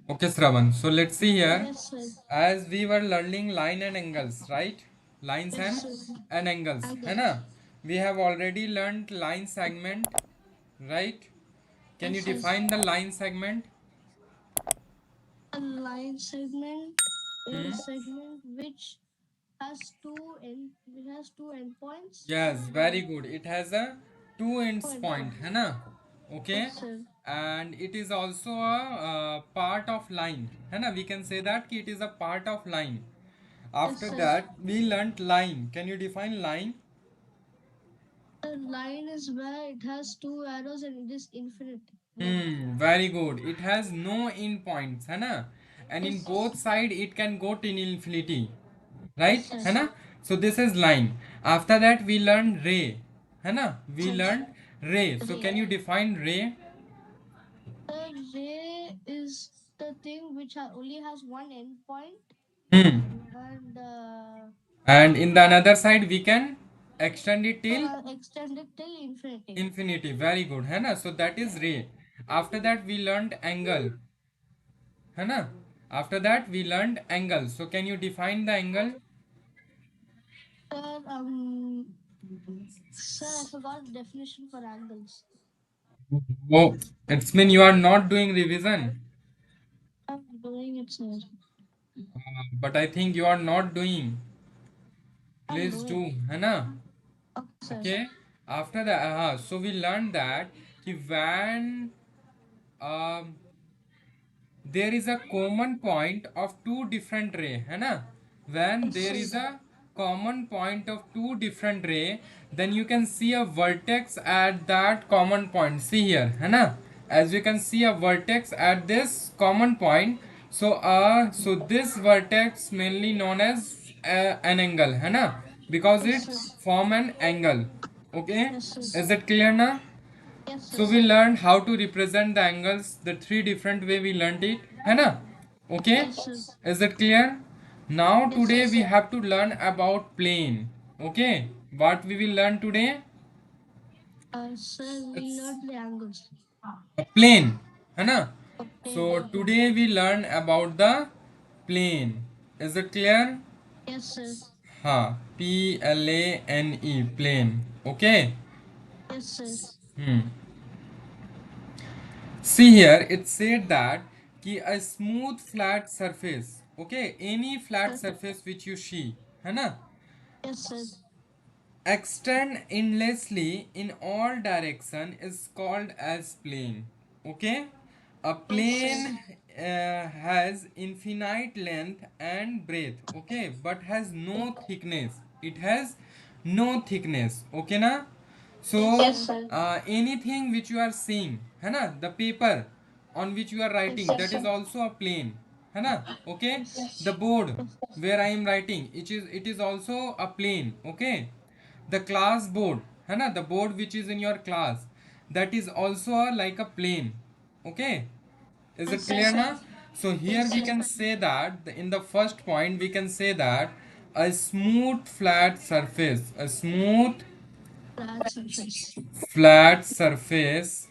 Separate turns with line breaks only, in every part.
Okay, Shravan. So let's see here.
Yes, sir.
As we were learning line and angles, right? Lines
Yes, sir.
and angles. है ना?
Angles.
We have already learned line segment, right? Can you
Yes, sir.
define the line segment?
A line segment is
Hmm?
a segment which has two endpoints
Yes,
and
very good. It has a two
two
ends point,
endpoints.
है ना? Okay,
Yes, sir.
and it is also a part of line, है ना? We can say that कि it is a part of line.
Yes,
After
sir.
that, we learnt line. Can you define line?
A line is where it has two arrows and it is infinite length.
Very good. It has no end points, है ना? And in
Yes.
both side, it can go till infinity,
Yes,
right?
sir.
है ना? So this is line. After that, we learn ray, है ना? We
Sir.
learned ray. So
Ray.
can you define ray?
The ray is the thing which only has one endpoint
Hmm.
and
And in the another side, we can extend it till
extend it till infinity.
infinity. Very good, है ना? So that is ray. After that, we learned angle, है ना? After that, we learned angle. So can you define the angle?
Sir, sir, I forgot the definition for angles.
Oh, it's mean you are not doing revision.
I'm doing it, sir.
But I think you are not doing.
I'm
Please do,
doing.
है ना?
Okay, sir.
Okay. After that, so we learned that कि when um, there is a common point of two different ray, है ना? When
Yes,
there
sir.
is a common point of two different ray, then you can see a vertex at that common point. See here, है ना? As you can see a vertex at this common point. So this vertex mainly known as an angle, है ना? Because
Yes,
it
sir.
form an angle. Okay,
Yes, sir.
is it clear now?
Yes,
So
sir.
we learned how to represent the angles, the three different way we learned it, है ना? Okay,
Yes, sir.
is it clear? Now
Yes,
today
sir.
we have to learn about plane. Okay, what we will learn today?
Sir, we
It's
learned the angles.
a plane, है ना? So
Okay.
today we learn about the plane. Is it clear?
Yes, sir.
हाँ, Plane, plane. Okay.
Yes, sir.
Hmm. See here, it said that कि a smooth flat surface, okay, any flat surface which you see, है ना,
Yes, sir.
extend endlessly in all direction is called as plane. Okay, a
Yes, sir.
plane has infinite length and breadth. Okay, but has no thickness. It has no thickness. Okay na?
Yes,
So
sir.
anything which you are seeing, है ना, the paper on which you are
Yes,
writing,
sir.
that is also a plane, है ना? Okay,
Yes.
the board
Yes.
where I am writing, it is also a plane. Okay, the class board, है ना, the board which is in your class, that is also like a plane. Okay, is it
Yes,
clear
sir.
now? So here
Yes,
we
sir.
can say that in the first point we can say that a smooth flat surface, a smooth
Flat surface.
flat surface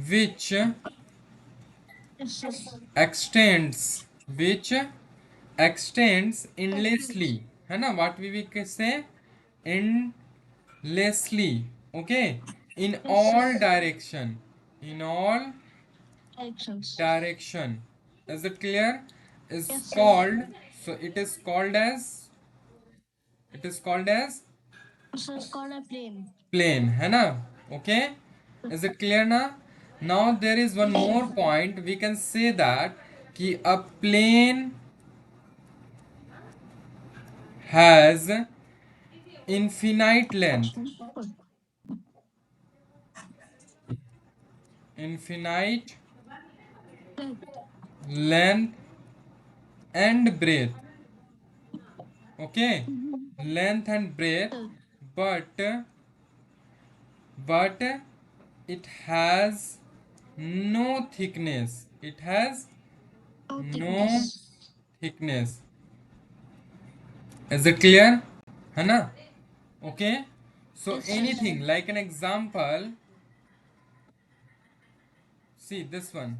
which
Yes, sir.
extends which extends endlessly,
Extends.
है ना, what we can say, endlessly. Okay, in
Yes, sir.
all direction, in all
Directions.
direction. Is it clear? Is
Yes, sir.
called, so it is called as
So it's called a plane.
plane, है ना? Okay, is it clear now? Now there is one
Yes,
more
sir.
point, we can say that कि a plane has infinite length, infinite length and breadth. Okay, length and breadth, but but it has no thickness, it has
No
no
thickness.
thickness. Is it clear, है ना? Okay, so
Yes, sir.
anything like an example, See this one.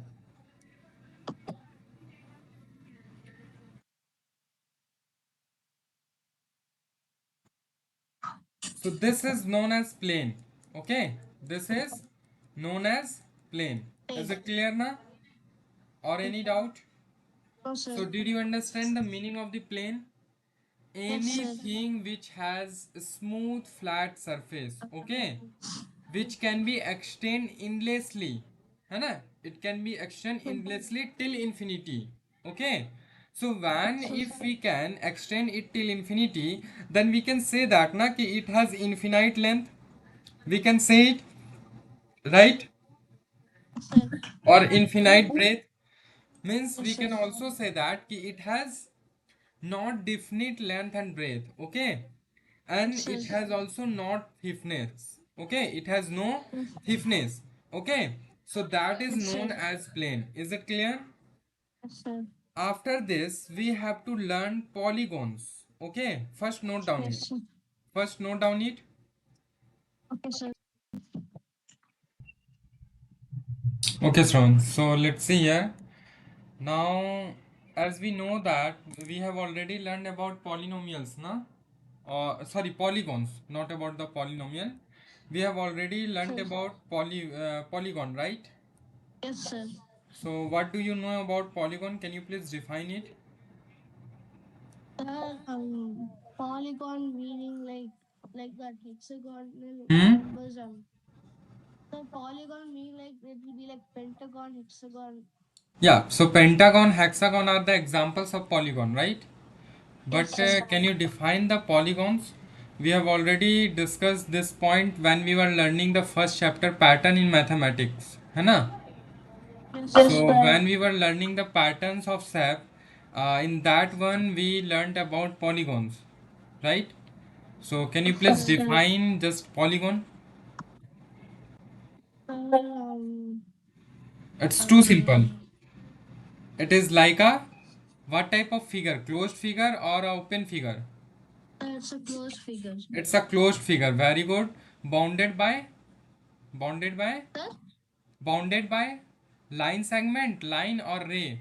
So this is known as plane. Okay, this is known as plane. Is
Plane.
it clear now? Or any doubt?
No,
So
sir.
did you understand the meaning of the plane?
Yes, sir.
Anything which has a smooth flat surface, okay, which can be extend endlessly, है ना? It can be extend endlessly till infinity, okay. So when
So,
if
sir.
we can extend it till infinity, then we can say that na कि it has infinite length. We can say it, right?
Sir.
Or infinite breadth. Means
Yes,
we
sir.
can also say that कि it has not definite length and breadth, okay,
Yes,
and
sir.
it has also not thickness, okay, it has no thickness, okay, so that is
Yes,
known
sir.
as plane. Is it clear?
Yes, sir.
After this we have to learn polygons, okay, first note down
Yes,
it,
sir.
first note down it.
Okay, sir.
Okay, Shravan, so let's see here. Now, as we know that we have already learned about polynomials, na? Sorry, polygons, not about the polynomial. We have already learnt
Sir.
about polygon, right?
Yes, sir.
So, what do you know about polygon? Can you please define it?
Polygon meaning like that hexagonal
Hmm?
numbers. The polygon meaning like it will be like pentagon, hexagon.
Yeah, so pentagon, hexagon are the examples of polygon, right?
Yes,
But
sir.
can you define the polygons? We have already discussed this point when we were learning the first chapter pattern in mathematics, है ना?
Yes,
So
sir.
when we were learning the patterns of SAP, in that one we learnt about polygons, right? So can you
Yes,
please
sir.
define just polygon?
Um,
It's too simple.
um,
It is like a what type of figure? Closed figure or a open figure?
it's a closed figure.
It's a closed figure. Very good. Bounded by bounded by
Sir,
bounded by line segment, line or ray?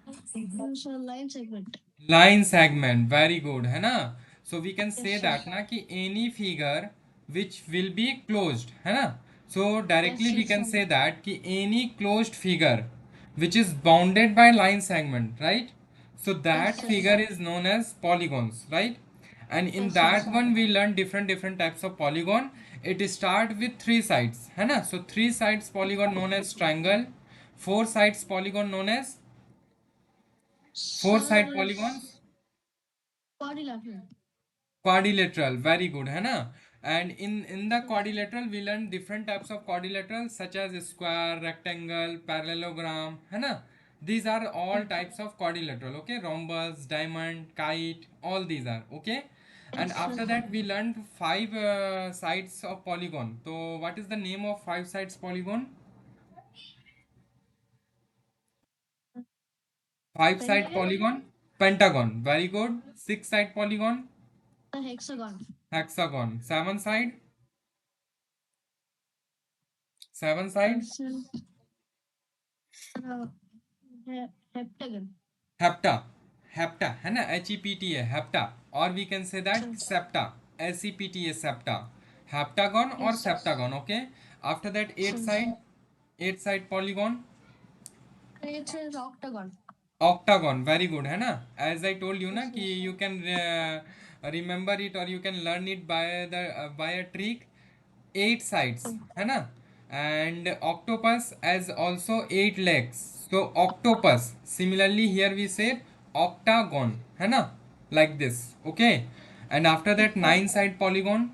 it's a line segment.
Line segment, very good, है ना? So we can
Yes,
say
sir.
that ना कि any figure which will be closed, है ना? So directly
Yes,
we
yes,
can
sir.
say that कि any closed figure which is bounded by line segment, right? So that
Yes,
figure
yes.
is known as polygons, right? And in
Yes,
that
yes.
one we learn different types of polygon. It start with three sides, है ना? So three sides polygon known as triangle, four sides polygon known as four side
Sir,
polygons
quadrilateral.
quadrilateral, very good, है ना? And in the quadrilateral we learn different types of quadrilateral such as square, rectangle, parallelogram, है ना? These are all types of quadrilateral, okay? Rhombus, diamond, kite, all these are okay. And
Yes, sir.
after that we learned five sides of polygon. So what is the name of five sides polygon? Five side
Pentagon,
polygon, pentagon, very good. Six side polygon,
the hexagon.
hexagon. Seven side
Sir, uh, heptagon.
hepta, hepta है ना, HEPTA hepta, or we can say that
Sir,
septa, SEPTA septa, heptagon or
yes,
septagon, okay. After that
sir.
eight side polygon,
It says octagon.
octagon, very good है ना. As I told you ना
Yes,
कि
yes.
you can remember it or you can learn it by the by a trick. Eight sides
Sir,
है ना. And octopus has also eight legs, so octopus. Similarly here we said octagon है ना, like this, okay. And after that nine side polygon,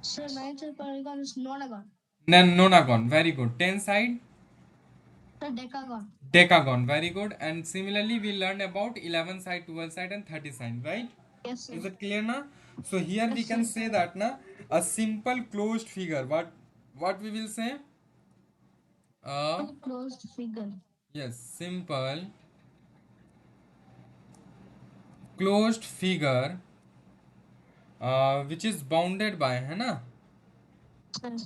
sir, ninth polygon is nonagon.
then nonagon, very good. Ten side
The decagon.
decagon, very good. And similarly we learned about 11 side, 12 side and 30 side, right?
Yes, sir.
Is it clear now? So here we
Yes,
can
sir.
say that na a simple closed figure, what we will say, uh
A closed figure.
yes, simple closed figure which is bounded by, है ना?
Sir,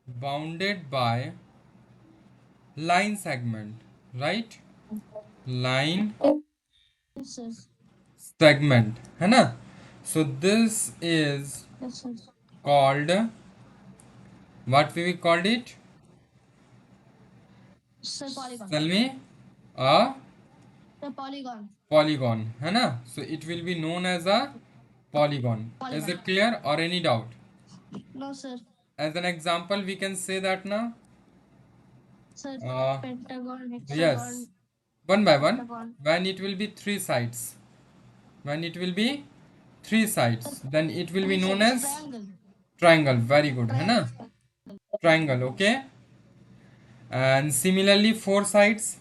bounded by line segment, right? Line
Yes, sir.
segment, है ना? So this is
Yes, sir.
called, what we called it?
Sir, polygon.
Tell me. A
The polygon.
polygon, है ना? So it will be known as a polygon. Is
Polygon.
it clear or any doubt?
No, sir.
As an example, we can say that now.
Sir,
Uh,
pentagon,
yes,
hexagon,
one by one.
octagon.
When it will be three sides, when it will be three sides, then it will be
Three
known
sides.
as
Triangle.
triangle. Very good, है ना?
Triangle.
Triangle, okay. And similarly, four sides,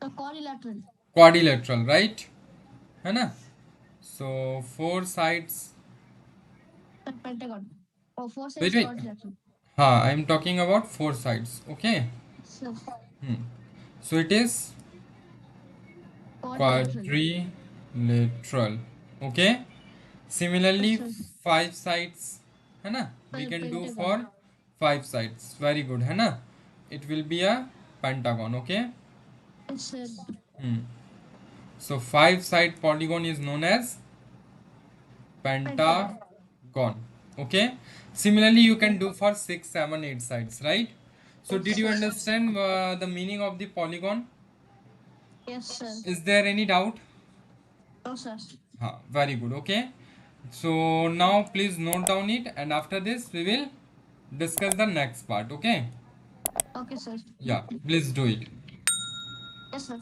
The quadrilateral.
quadrilateral, right? है ना? So four sides.
The pentagon. Oh, four
Wait,
sides
wait.
quadrilateral.
हाँ, I am talking about four sides. Okay.
Sir,
So it is
quadrilateral.
quadrilateral. Okay. Similarly,
Sir,
five sides, है ना? We
the
can do
pentagon.
for five sides. Very good, है ना? It will be a pentagon. Okay.
Yes, sir.
So five side polygon is known as pentagon. Okay. Similarly, you can do for 6, 7, 8 sides, right? So did you understand the meaning of the polygon?
Yes, sir.
Is there any doubt?
No, sir.
Very good. Okay. So now please note down it, and after this we will discuss the next part. Okay.
Okay, sir.
Yeah, please do it.
Yes, sir.